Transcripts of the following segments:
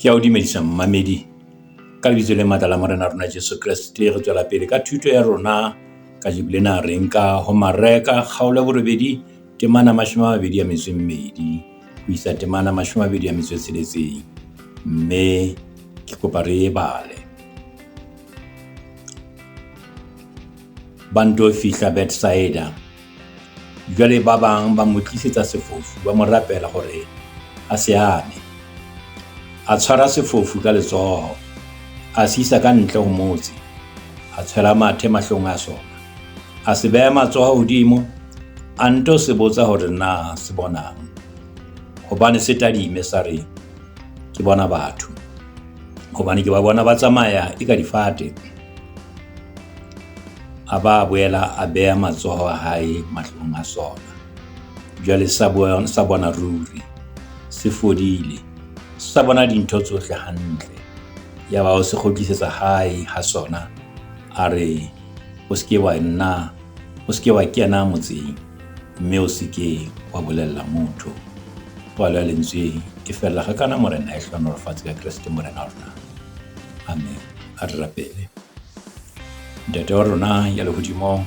Ke a o dumedisa mmamedi ka lebitso le matla la morena rona Jesu Kriste re tswela pele ka thuto ya rona ka jibolena reng ka ho mareka kgaolo ya borobedi temana 22 ho isa temana 26 mme ke kopa re bale banto fihla Bethsaida. Jwale ba bang ba mo tlisetsa sefofu ba mo rapela hore a se ame. A tshwara sefofu ka letsoho, a se isa ka ntle ho motse, a tshwela mathe mahlong a sona, a se beha matsoho hodimo, a nto se botsa hore na se bonang. Hobane se tadime sa re, ke bona batho. Hobane ke ba bona ba tsamaya eka difate. A ba boela a beha matsoho a hae mahlong a sona. Jwale sa bona ruri, se fodile, sa bona dintho tsohle hantle. Ya ba o se kgutlisetsa hae ha sona, a re o se ke wa kena motseng, mme o se ke wa bolella motho. Palo ya lentswe e fella ga kana morena e hlohonolofatse ka Kriste morena rona. Amen. A re rapele. Ntate wa rona ya lehodimo,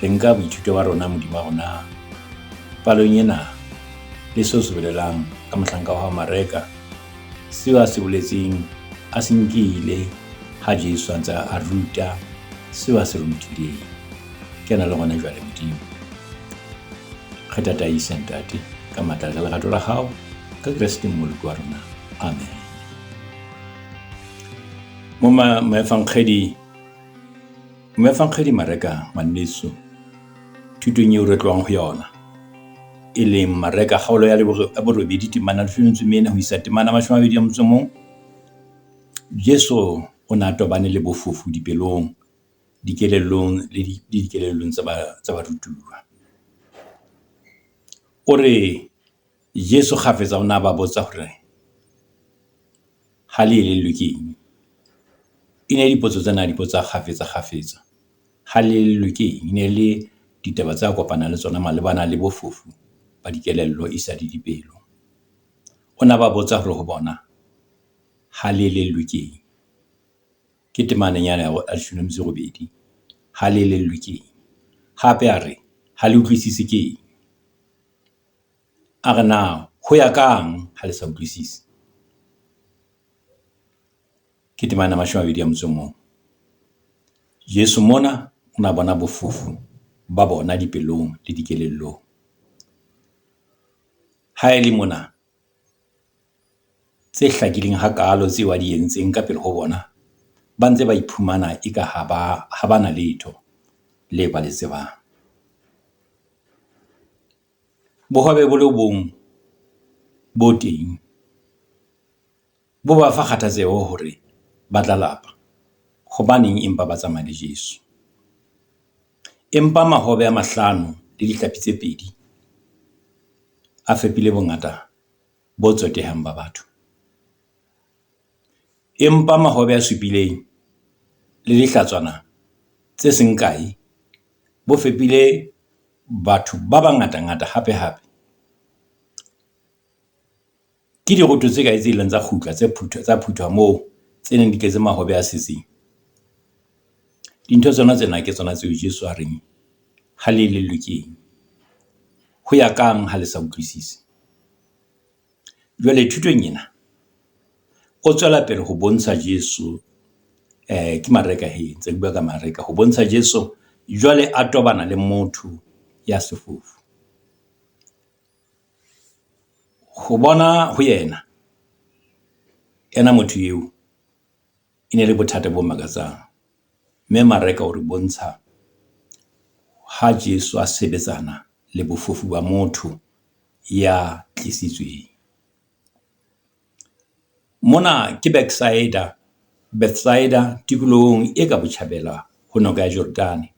re nka boithuto ba rona modimo wa rona palong ena le seo se bolelang ka mohlanka wa mareka, seo a se boletseng a se nkile ha Jesu a ntse a ruta seo a se rutileng. Ke na le gona jwale modimo, re tataise ntate ka matla le lerato la hao ka Kriste moloko wa rona. Amen. Moefangkgedi mareka maneso thutong eo re tloang ho yona, e leng mareka kgaolo ya borobedi temana 24 ho isa temana 21. Jesu o na tobane le bofofu dipelong, dikelellong le dikelellong tsa barutuwa. O re Jesu kgafetsa o na ba botsa hore ha le elellwe ke eng. E ne dipotso tsena dipotsa kgafetsa. Ha le elellwe ke eng, ne le ditaba tsa kopana le tsona malebana le bofofu ba dikelello isa di dipelo. O na ba botsa hore ho bona ha le elellwe ke eng. Ke temaneng ya 18. Ha le elellwe ke eng. Hape a re ha le utlwisise ke eng. A re na ho ya kang ha le sa utlwisise. Ke temana 21. Jesu mona o na bona bofofu ba bona dipelong le dikelellong. Ha e le mona tse hlakileng hakalo tseo a di entseng ka pele ho bona, ba ntse ba iphumana eka ha bana letho le ba le tsebang. Bohobe bo le bong bo teng bo ba fa kgathatseho hore ba tla lapa, hobaneng empa ba tsamaya le Jesu. Empa mahobe a 5 le dihlapi tse 2 a fepile bongata bo tsotehang ba batho. Empa mahobe a 7 le dihlatswana tse seng kae bo fepile batho ba bangata hape. Ke diroto tse kae tse ileng tsa khutla tsa phutha moo tse neng di tletse mahobe a setseng. Dintho tsona tsena ke tsona tseo Jesu a reng ha le elellwe ke eng. Ho ya kang ha le sa utlwisise. Jwale thutong ena o tswela pele ho bontsha Jesu ke mareka ntse ke bua ka mareka, ho bontsha Jesu jwale a tobana le motho ya sefofu. Ho bona ho yena motho eo e ne le bothata bo makatsang. Mme mareka o re bontsha ha Jesu a sebetsana le bofofu ba motho ya tlisitsweng. Mona ke Bethsaida tikolohong e ka botjhabela ho noka ya Jordane,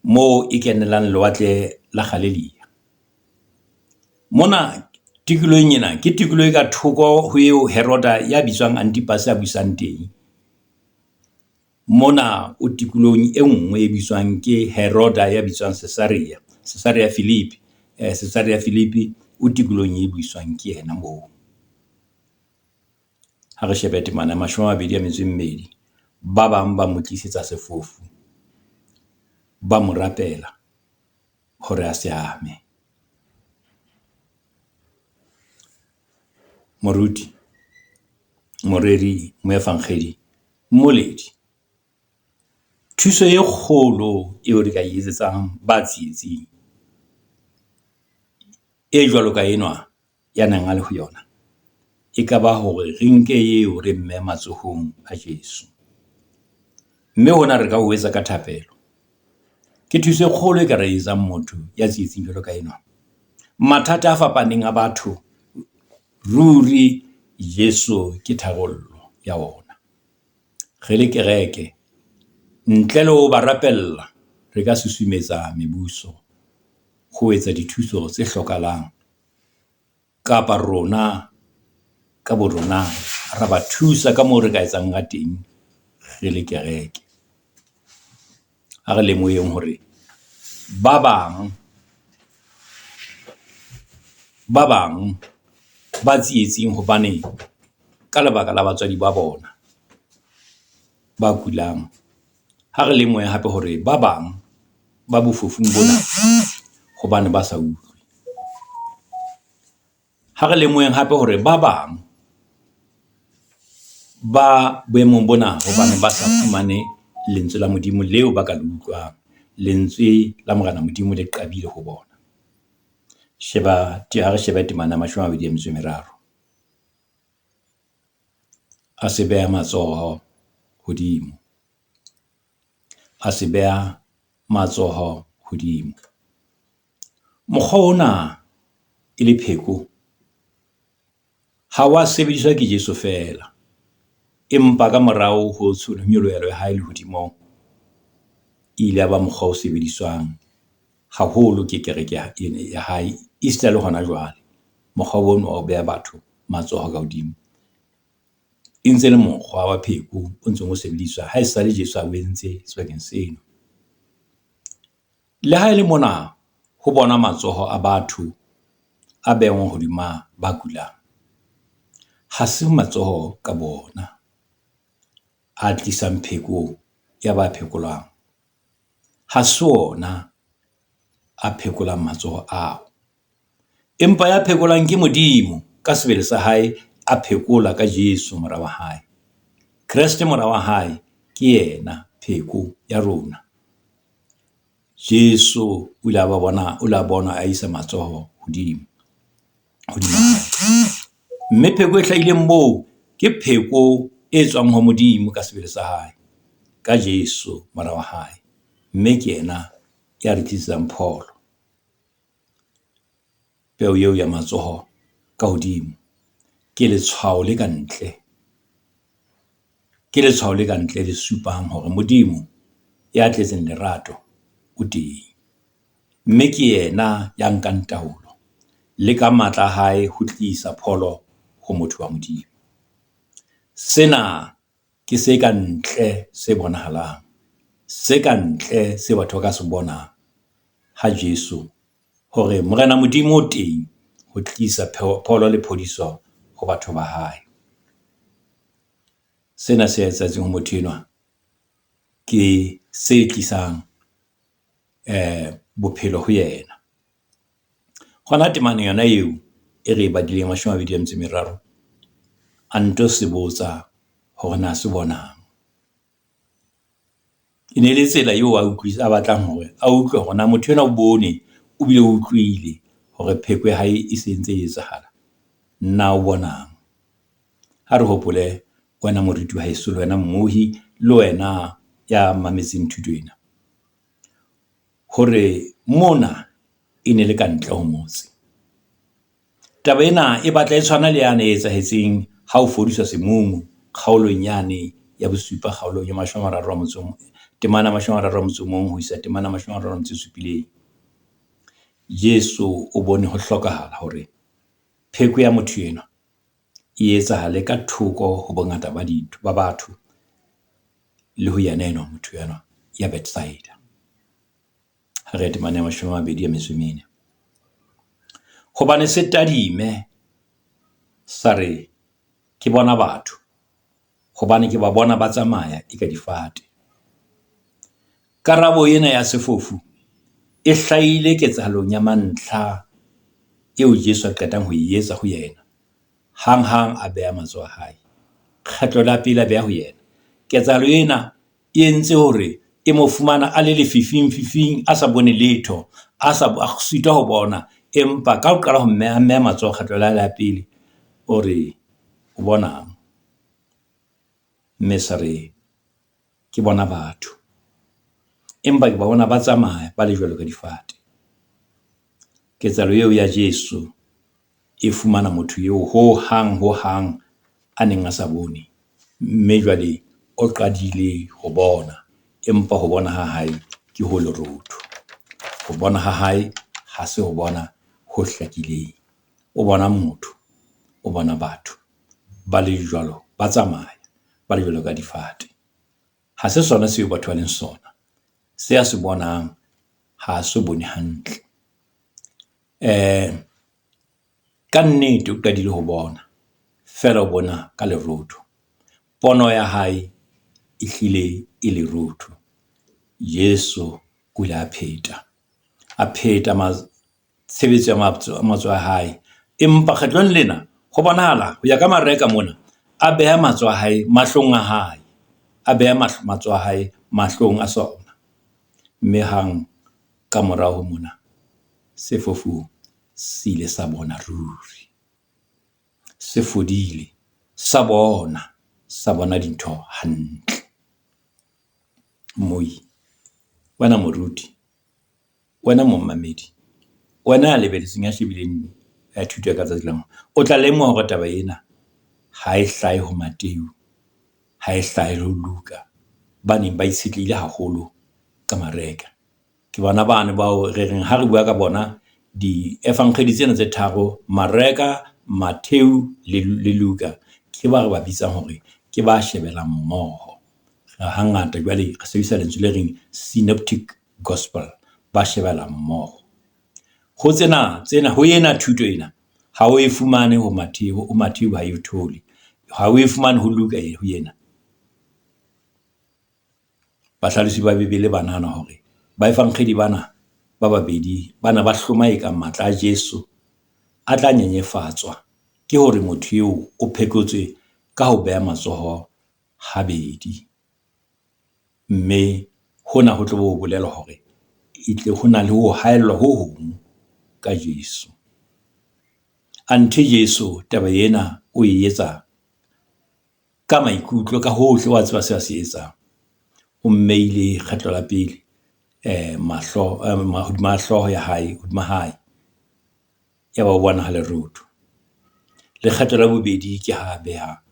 moo e kenelang lewatle la Galilea. Mona tikolohong ena ke tikoloho ka thoko ho eo Heroda ya bitswang Antipas a buisang teng. Mona o tikolohong e nngwe e bitswang ke Heroda ya bitswang Caesarea Philippi o tikolohong e buiswang ke yena moo. ha re shebe temana 22 ba bang ba mo tlisetsa sefofu ba mo rapela hore a se ame. Moruti, moreri, moefangedi, mmoledi, thuso e kgolo eo re ka e etsetsang ba tsietsing e jwalo ka enwa ya nang a le ho yona, e ka ba hore re nke eo re mme matsohong a Jesu. Mme hona re ka ho etsa ka thapelo. Ke thuso e kgolo e ka re etsang motho ya tsietsing jwalo ka enwa. Mathata a fapaneng a batho, ruri Jesu ke tharollo ya ona. Re le kereke, ntle le ho ba rapella, re ka susumetsa mebuso ho etsa dithuso tse hlokahalang, kapa rona ka bo rona ra ba thusa ka moo re ka etsang ka teng re le kereke. Ha re lemoheng hore ba bang ba tsietsing hobane ka lebaka la batswadi ba bona ba kulang. Ha re lemohe hape hore ba bang ba bofofung bona hobane ba sa utlwe. Ha re lemoheng hape hore ba bang ba boemong bona hobane ba sa fumane lentswe la Modimo leo ba ka le utlwang, lentswe la Morena Modimo le qabile ho bona. Ha re sheba temana 23, a se beha matsoho hodimo, a se beha matsoho hodimo. Mokgwa ona e le pheko ha wa sebediswa ke Jesu fela, empa ka morao ho nyolohelwa ha ile hodimo ile ba mokgwa o sebediswang haholo ke kereke ya hae Easter le hona jwale. Mokgwa ono wa ho beha batho matsoho ka hodimo e ntse le mokgwa wa pheko o ntsong o sebediswa ha esale Jesu a wentse sebakeng seno. Le ha ile mona ho bona matsoho a batho a behwang hodima ba kulang, ha se matsoho ka bona a tlisang pheko ya ba phekolwang, ha se ona a phekolang matsoho ao, empa ya phekolang ke Modimo ka sebele sa hae, a phekola ka Jesu mora wa hae. Kriste mora wa hae ke yena pheko ya rona. Jesu o la bona a isa matsoho hodimo. Mme pheko e hlahileng moo ke pheko e tswang ho Modimo ka sebele sa hae, ka Jesu mora wa hae. Mme ke yena ya re tlisang pholo. Peo eo ya matsoho ka hodimo ke letshwao le kantle, ke letshwao le kantle le supang hore Modimo ya tletseng lerato o teng, mme ke yena ya nkang taolo le ka matla hae ho tlisa pholo ho motho wa Modimo. Sena ke se ka ntle se bonahalang, se ka ntle se batho ka se bona ha Jesu hore Morena Modimo o teng ho tlisa pholo le phodiso ho batho ba hae. Sena se etsang ho motho enwa ke se tlisang bophelo ho yena. Hona temane yona eo e re badileng 23 a nto se botsa hore na se bonang. E ne le tsela eo a utlwisa a batlang hore a utlwe hore na motho enwa o bone o bile o utlwile hore pheko ya hae e sentse e etsahala. Na o bonang? Ha re hopole wena moriti wa heso, le wena mmohi, le wena ya mametseng thuto ena, hore mona e ne le ka ntle ho motse. Taba ena e batla e tshwana le yane e etsahetseng ha o fodiswa semungu kgaolong yane ya bosupa, kgaolong ya 31 temana 31 ho isa temana 37. Jesu o bone ho hlokahala hore pheko ya motho ena e etsahale ka thoko ho bongata ba batho le ho yena ena motho yana ya Bethsaida. Ha re temana 24 hobane se tadime sa re ke bona batho hobane ke ba bona ba tsamaya eka difate. Karabo ena ya sefofu e hlahile ketsahalong ya mantlha eo Jesu a qetang ho etsa ho yena, hang a beha matsoho a hae. Kgetlo la pele a beha ho yena. Ketsahalo ena e entse hore e mo fumana a le lefifing, a sa bone letho, a sitwa ho bona, empa ka ho qala ho meha matsoho kgetlo la pele, o re o bonang. Mme sa re ke bona batho, empa ke ba bona ba tsamaya ba le jwalo ka difate. Ketsahalo eo ya Jesu e fumana motho eo ho hang a neng a sa bone, mme jwale o qadile ho bona, empa ho bona ha hae ke ho lerotho. Ho bona ha hae ha se ho bona ho hlakileng. O bona motho, o bona batho ba le jwalo, ba tsamaya ba le jwalo ka difate. Ha se sona seo batho ba leng sona, se a se bonang ha se bone hantle. Ka nnete o qadile ho bona, fela o bona ka lerotho. Pono ya hae e hlile e lerotho. Jesu o ile a pheta tshebetso ya matsoho a hae, empa kgetlong lena ho bonahala ho ya ka mareka mona, a beha matsoho a hae mahlong a hae, a beha matsoho a hae mahlong a sona. Mme hang ka morao mona sefofu se ile sa bona ruri, se fodile, sa bona dintho hantle. Moi, wena moruti, wena momamedi, wena a lebelletseng ya shebileng ya thuto ya ka tsatsi lang, o tla lemoha hore taba ena ha e hlahe ho Mateu, ha e hlahe ho Luka, ba neng ba itshetlehile haholo ka mareka. Ke bona bane bao re reng ha re bua ka bona di-evankheli tsena tse tharo, Mareka, Mateu le Luka, ke ba re ba bitsang hore ke ba shebelang mmoho. Hangata jwale re sebedisa lentswe le reng synoptic gospel, ba shebela mmoho. Ho tsena ho yena thuto ena ha o e fumane ho Mateu, o Mateu ha e thole, ha o e fumane ho Luka ho yena. Bahlalosi ba Bibele ba nahana hore baevankhedi bana ba babedi bana ba hlomae ka matla a Jesu a tla nyenyefatswa ke hore motho eo o phekotswe ka ho beha matsoho habedi. Mme hona ho tlo bo bolela hore itle ho na le ho haellwa ho hong ka Jesu. Anthe Jesu taba ena o e etsa ka maikutlo, ka hohle wa tseba se a se etsang. O mmeile kgetlo la pele mahlo ya hae, hodima hae, ya ba bona ha lerotho. Le kgetlo la bobedi ke ha beha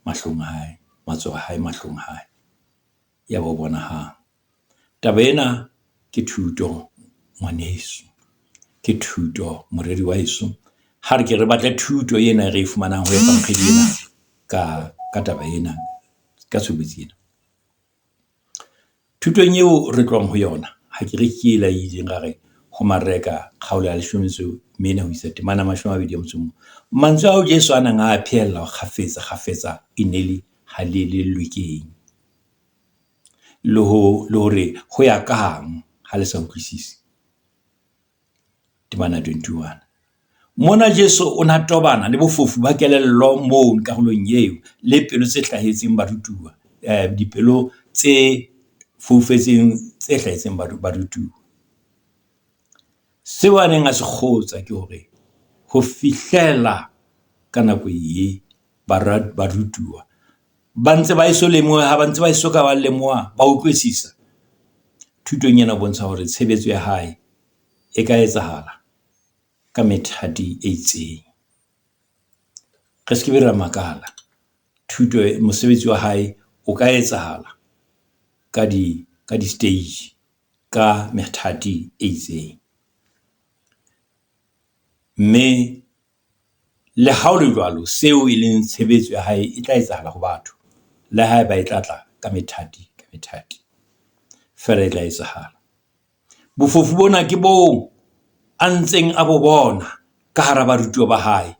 mahlong a hae, matsoho a hae mahlong a hae, ya ba bona ha. Taba ena ke thuto ngwaneso, ke thuto moreri wa heso. Ha re ke re batla thuto ena re e fumanang ho evankheli ena ka taba ena, ka tshobetsi ena. Thutong eo re tloang ho yona, ha ke re ke la ileng ra re ho Mareka kgaolo ya 14 ho isa temana 21. Mantswe ao Jesu a nang a phehella kgafetsa e ne le halelelwekeng. Le hore ho ya ka hang ha le sa utlwisisi. Temana 21. Mona Jesu o na tobana le bofofu ba kelello moo karolong eo, le pelo tse hlahetseng barutuwa, dipelo tse foufetseng tse hlahetseng barutuwa. Seo a neng a se kgotsa ke hore ho fihlela ka nako e barutuwa ba ntse ba iso lemoha, ha ba ntse ba iso ka ba lemoha, ba utlwisisa thutong ena bontsha hore tshebetso ya hae e ka etsahala ka methati e itseng. Re se ke be ra makala, thuto mosebetsi wa hae o ka etsahala ka di stage, ka methati e itseng. Mme le ha o le jwalo, seo e leng tshebetso ya hae e tla etsahala ho batho, le hae ba e tlatla ka methati, fela e tla etsahala. Bofofu bona ke bo a ntseng a bo bona ka hara barutuwa ba hae,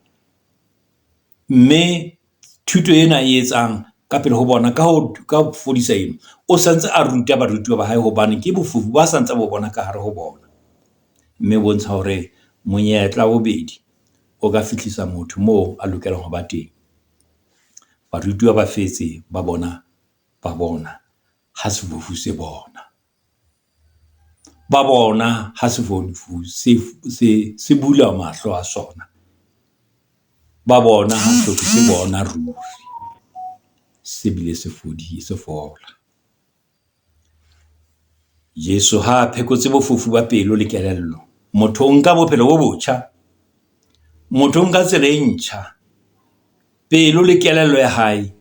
mme thuto ena e etsang ka pele ho bona ka ho fodisa eno o santse a ruta barutiwa ba hae hobane ke bofofu ba santse bo bona ka hare ho bona, mme bontsha hore monyetla bobedi o ka fihlisa motho moo a lokelang ho ba teng. Barutiwa ba fetse ba bona ha sefofu se bona, ba bona ha sefofu se bula mahlo a sona, ba bona ha sefofu se bona ruri se bile se fola. Jesu ha phekotse bofofu ba pelo le kelello, motho o nka bophelo bo botjha, motho o nka tsela e ntjha, pelo le kelello ya hae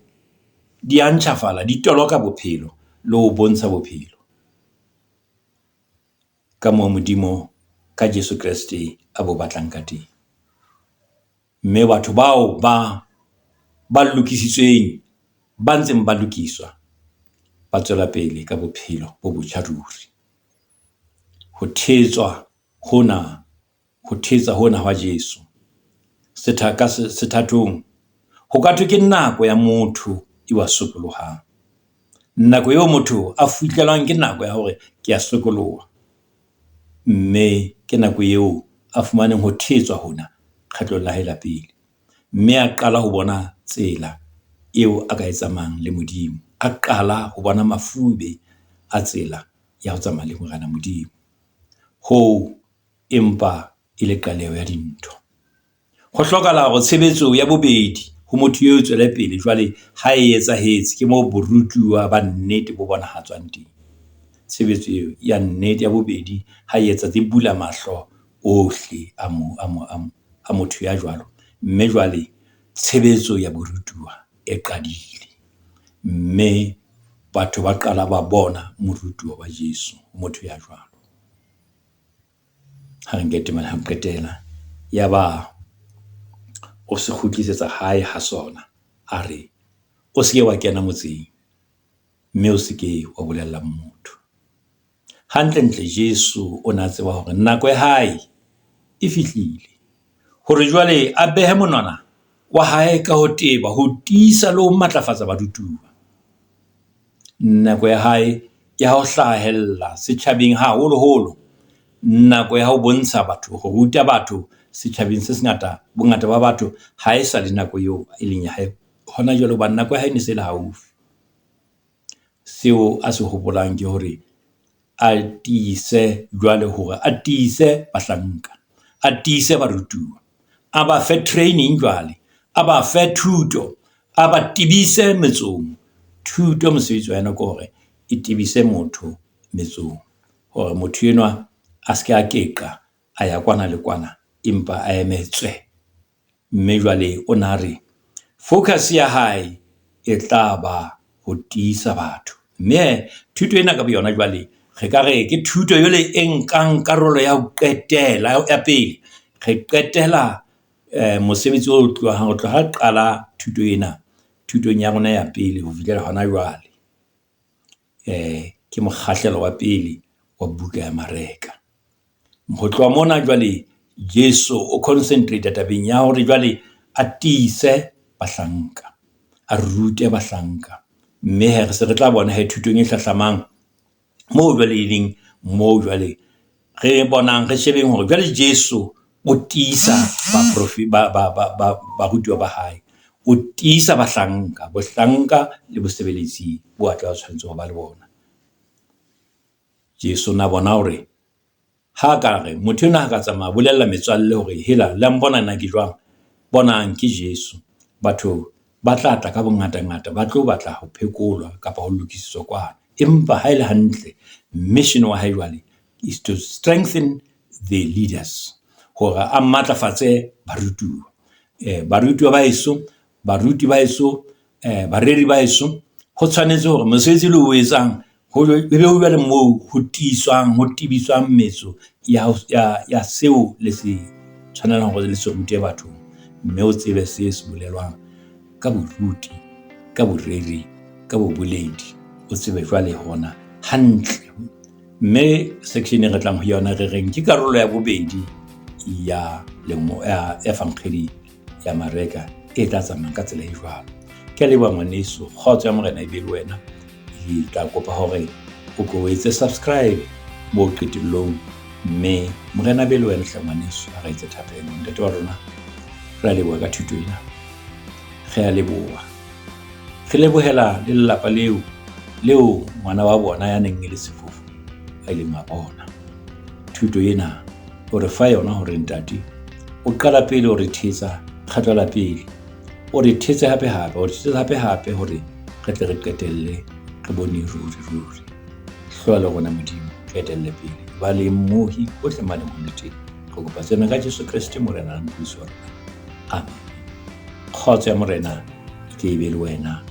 di a ntjhafala, di toloka bophelo le ho bontsha bophelo ka moo Modimo ka Jesu Kriste a bo batlang ka teng. Mme batho bao ba lokisitsweng ba ntseng ba lokiswa ba tswela pele ka bophelo bo botjha ruri. Ho thetsa hona wa Jesu sethathong ho ka thwe ke nako ya motho e wa sokolohang, nako eo motho a fihlelwang ke nako ya hore ke a sokoloha, mme ke nako eo a fumaneng ho thetswa hona kgatlong la hae la pele, mme a qala ho bona tsela eo a ka e tsamayang le Modimo, a qala ho bona mafube a tsela ya ho tsamaya le Morena Modimo. Ho empa e le qaleho ya dintho. Ho hlokahala hore tshebetso ya bobedi ho motho eo tswele pele jwale ha e etsahetse ke moo borutuwa ba nnete bo bonahatswang teng. Tshebetso ya nnete ya bobedi ha e etsa bula mahlo ohle a motho ya jwalo, mme jwale tshebetso ya borutuwa e qadile, mme batho ba qala ba bona morutuwa wa Jesu motho ya jwalo. Ha re qetela ya ba o se kgutlisetsa hae ha sona, a re o se ke wa kena motseng, mme o se ke wa bolella motho. Hantlentle Jesu o na tseba hore nako ya hae e fihlile hore jwale a behe monwana wa hae ka ho teba, ho tiisa le ho matlafatsa barutuwa. Nako ya hae ya ho hlahella setjhabeng haholoholo, nako ya ho bontsha batho, ho ruta batho setjhabeng se sengata, bongata ba batho ha e sa le nako eo e leng ya hae hona jwale, ba nako ya hae ne se le haufi. Seo a se hopolang ke hore a tiise jwale hore a tiise bahlanka, a tiise barutuwa, a ba fe training jwale, a ba fe thuto, a ba tibise metsong. Thuto mosebetsi wa yena ke hore e tibise motho metsong, hore motho enwa a se ke a keqa a ya kwana le kwana empa a emetswe. Mme jwale o na re focus ya hae e tla ba ho tiisa batho, mme thuto ena ka boyona jwale re ka re ke thuto yole e nkang karolo ya ho qetela ya pele. Re qetela mosebetsi o tlohang ho tloha qala thuto ena, thutong ya rona ya pele ho fihlela hona jwale ke mokgahlelo wa pele wa buka ya Mareka. Ho tloha mona jwale Jesu o concentrate tabeng ya hore jwale a tiise bahlanka, a rute bahlanka, mme he re se re tla bona he thutong e hlahlamang moo jwale e leng moo jwale re bonang re shebeng hore jwale Jesu o tiisa barutiwa ba hae, o tiisa bahlanka, bohlanka le bosebeletsi bo a tla tshwanetse ho ba le bona. Jesu na bona hore ha ka re motho ena ha ka tsamaya bolella metswalle hore hela la mbona nna ke jwang, bonang ke Jesu, batho ba tla tla ka bongata ba tlo batla ho phekolwa kapa ho lokisetswa kwana. Empa ha ile hantle mission wa hae jwale is to strengthen the leaders, hore a matlafatse barutuwa, barutuwa ba heso, baruti ba heso, bareri ba heso. Ho tshwanetse hore mosebetsi le o etsang ho be ho bale moo ho tiiswang, ho tibiswang metso ya seo le se tshwanelang hore le se rute batho, mme o tsebe se bolelwang ka boruti, ka boreri, ka boboledi, o tsebe jwale hona hantle. Mme section e re tlang ho yona re reng ke karolo ya bobedi ya lemo ya fankgedi ya Mareka e tla tsamaya ka tsela e jwalo. ke a leboha ngwaneso, kgotso ya Morena e be le wena. Ke a kopa hore o ko etse subscribe mo qetellong, mme Morena a be le wena hle ngwaneso, a re etse thapelo. Ntate wa rona, re a leboha ka thuto ena, re a leboha. Re lebohela le lelapa leo ngwana wa bona ya neng e le sefofu a ileng a bona. Thuto ena o re fa yona hore ntate o qala pele o re thetsa kgetlo la pele, o re thetse hape hape hore re tle re qetelle re bone ruri. Hlola le rona Modimo, qetelle pele ba le mohi o tle mane ho teng. Re kopa tsena ka Jesu Kriste Morena le Mmuso wa rona. Amen. Kgotso ya Morena ke be le wena.